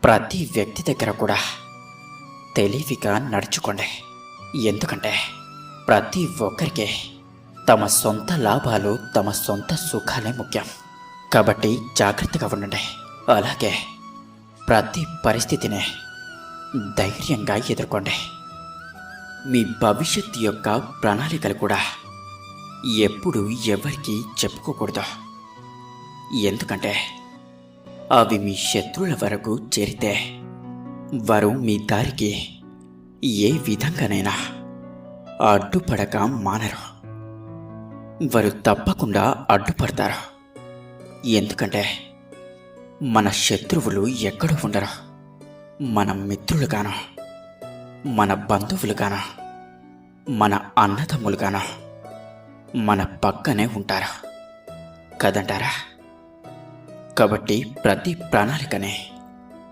ప్రతి వ్యక్తి దగ్గర కూడా తెలివిగా నడుచుకోండి. ఎందుకంటే ప్రతి ఒక్కరికి తమ సొంత లాభాలు, తమ సొంత సుఖాలే ముఖ్యం. కాబట్టి జాగ్రత్తగా ఉండండి. అలాగే ప్రతి పరిస్థితిని ధైర్యంగా ఎదుర్కోండి. మీ భవిష్యత్తు యొక్క ప్రణాళికలు కూడా ఎప్పుడు ఎవరికి చెప్పుకోకూడదు. ఎందుకంటే అవి మీ శత్రువుల వరకు చేరితే వారు మీ దారికి ఏ విధంగానైనా అడ్డుపడక మానరు. వారు తప్పకుండా అడ్డుపడతారు. ఎందుకంటే మన శత్రువులు ఎక్కడో ఉండరు. మన మిత్రులుగానో, మన బంధువులుగానో, మన అన్నదమ్ములుగానో మన పక్కనే ఉంటారు కదంటారా? కాబట్టి ప్రతి ప్రణాళికనే